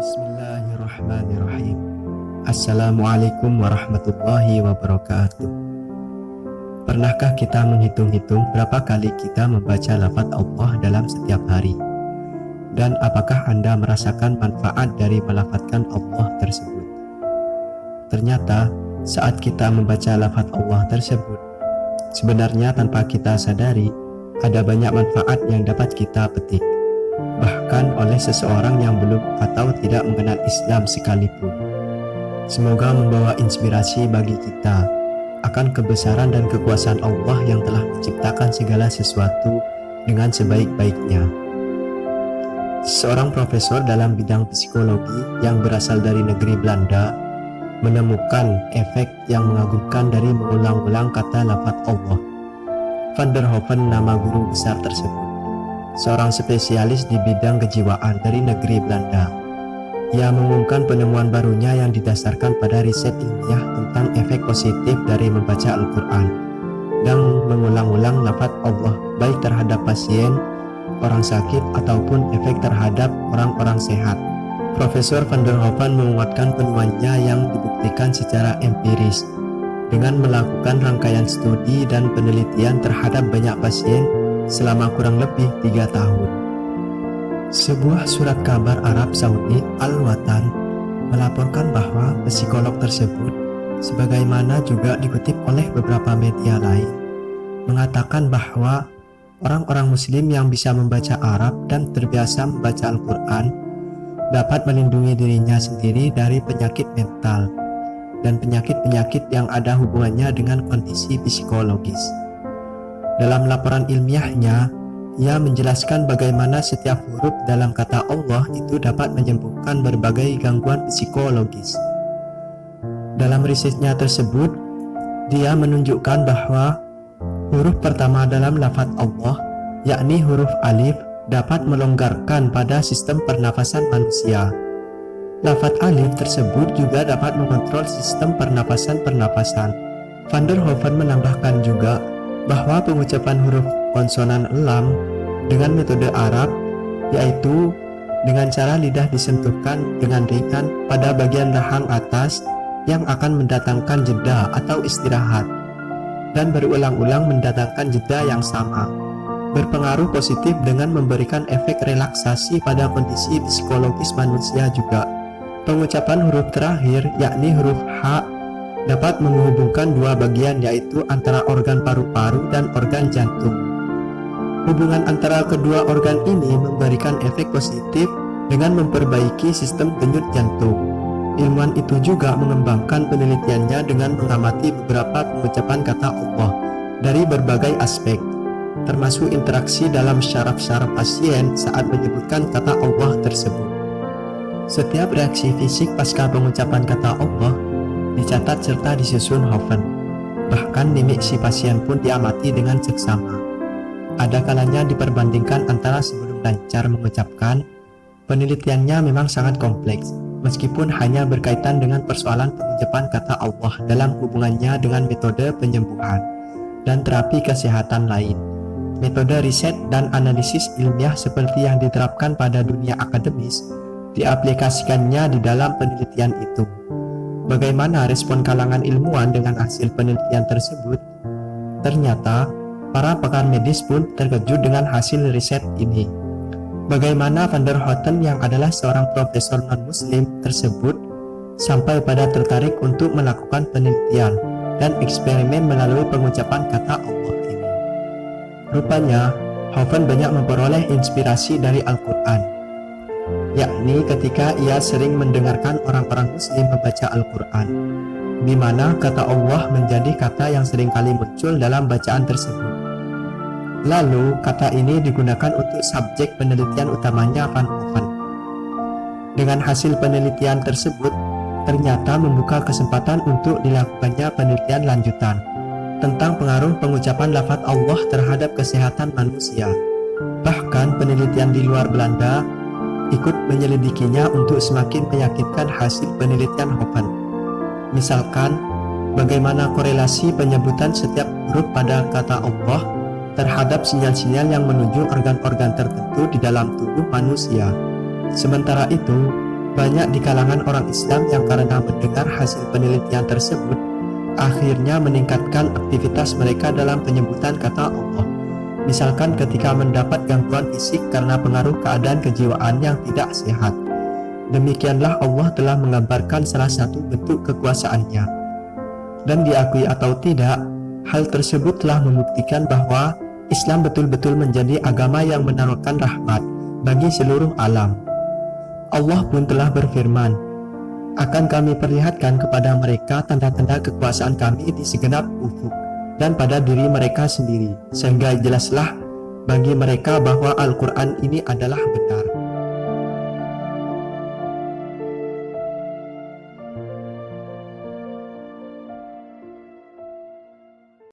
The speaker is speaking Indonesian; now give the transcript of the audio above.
Bismillahirrahmanirrahim. Assalamualaikum warahmatullahi wabarakatuh. Pernahkah kita menghitung-hitung berapa kali kita membaca lafaz Allah dalam setiap hari? Dan apakah Anda merasakan manfaat dari melafazkan Allah tersebut? Ternyata saat kita membaca lafaz Allah tersebut, sebenarnya tanpa kita sadari ada banyak manfaat yang dapat kita petik, bahkan oleh seseorang yang belum atau tidak mengenal Islam sekalipun. Semoga membawa inspirasi bagi kita akan kebesaran dan kekuasaan Allah yang telah menciptakan segala sesuatu dengan sebaik-baiknya. Seorang profesor dalam bidang psikologi yang berasal dari negeri Belanda menemukan efek yang mengagumkan dari mengulang-ulang kata lafaz Allah. Van der Hoeven nama guru besar tersebut, seorang spesialis di bidang kejiwaan dari negeri Belanda. Ia mengumumkan penemuan barunya yang didasarkan pada riset ilmiah tentang efek positif dari membaca Al-Quran dan mengulang-ulang lafaz Allah baik terhadap pasien, orang sakit, ataupun efek terhadap orang-orang sehat. Profesor Van der Hoeven menguatkan penemuannya yang dibuktikan secara empiris dengan melakukan rangkaian studi dan penelitian terhadap banyak pasien selama kurang lebih 3 tahun. Sebuah surat kabar Arab Saudi Al-Watan melaporkan bahwa psikolog tersebut, sebagaimana juga dikutip oleh beberapa media lain, mengatakan bahwa orang-orang muslim yang bisa membaca Arab dan terbiasa membaca Al-Quran dapat melindungi dirinya sendiri dari penyakit mental dan penyakit-penyakit yang ada hubungannya dengan kondisi psikologis. Dalam laporan ilmiahnya, ia menjelaskan bagaimana setiap huruf dalam kata Allah itu dapat menyembuhkan berbagai gangguan psikologis. Dalam risetnya tersebut, dia menunjukkan bahwa huruf pertama dalam lafaz Allah, yakni huruf alif, dapat melonggarkan pada sistem pernafasan manusia. Lafaz alif tersebut juga dapat mengontrol sistem pernapasan-pernapasan. Van der Hoeven menambahkan juga bahwa pengucapan huruf konsonan lam dengan metode Arab, yaitu dengan cara lidah disentuhkan dengan ringan pada bagian rahang atas yang akan mendatangkan jeda atau istirahat, dan berulang-ulang mendatangkan jeda yang sama, berpengaruh positif dengan memberikan efek relaksasi pada kondisi psikologis manusia juga. Pengucapan huruf terakhir, yakni huruf H, dapat menghubungkan dua bagian, yaitu antara organ paru-paru dan organ jantung. Hubungan antara kedua organ ini memberikan efek positif dengan memperbaiki sistem denyut jantung. Ilmuwan itu juga mengembangkan penelitiannya dengan mengamati beberapa pengucapan kata Allah dari berbagai aspek, termasuk interaksi dalam syaraf-syaraf pasien saat menyebutkan kata Allah tersebut. Setiap reaksi fisik pasca pengucapan kata Allah dicatat serta disusun Hoeven. Bahkan mimik si pasien pun diamati dengan seksama. Ada kalanya diperbandingkan antara sebelum dan cara mengucapkan. Penelitiannya memang sangat kompleks, meskipun hanya berkaitan dengan persoalan pengucapan kata Allah dalam hubungannya dengan metode penyembuhan dan terapi kesehatan lain. Metode riset dan analisis ilmiah seperti yang diterapkan pada dunia akademis diaplikasikannya di dalam penelitian itu. Bagaimana respon kalangan ilmuwan dengan hasil penelitian tersebut? Ternyata, para pakar medis pun terkejut dengan hasil riset ini. Bagaimana Van der Hoeven yang adalah seorang profesor non-muslim tersebut sampai pada tertarik untuk melakukan penelitian dan eksperimen melalui pengucapan kata Allah ini. Rupanya, Hoeven banyak memperoleh inspirasi dari Al-Quran, yakni ketika ia sering mendengarkan orang-orang muslim membaca Al-Quran, di mana kata Allah menjadi kata yang seringkali muncul dalam bacaan tersebut. Lalu, kata ini digunakan untuk subjek penelitian utamanya Van Hoeven. Dengan hasil penelitian tersebut, ternyata membuka kesempatan untuk dilakukannya penelitian lanjutan tentang pengaruh pengucapan lafaz Allah terhadap kesehatan manusia. Bahkan penelitian di luar Belanda ikut menyelidikinya untuk semakin meyakinkan hasil penelitian Hoffman. Misalkan, bagaimana korelasi penyebutan setiap huruf pada kata Allah terhadap sinyal-sinyal yang menuju organ-organ tertentu di dalam tubuh manusia. Sementara itu, banyak di kalangan orang Islam yang karena mendengar hasil penelitian tersebut, akhirnya meningkatkan aktivitas mereka dalam penyebutan kata Allah. Misalkan ketika mendapat gangguan fisik karena pengaruh keadaan kejiwaan yang tidak sehat. Demikianlah Allah telah menggambarkan salah satu bentuk kekuasaannya. Dan diakui atau tidak, hal tersebut telah membuktikan bahwa Islam betul-betul menjadi agama yang menawarkan rahmat bagi seluruh alam. Allah pun telah berfirman, "Akan kami perlihatkan kepada mereka tanda-tanda kekuasaan kami di segenap ufuk dan pada diri mereka sendiri, sehingga jelaslah bagi mereka bahwa Al-Quran ini adalah benar."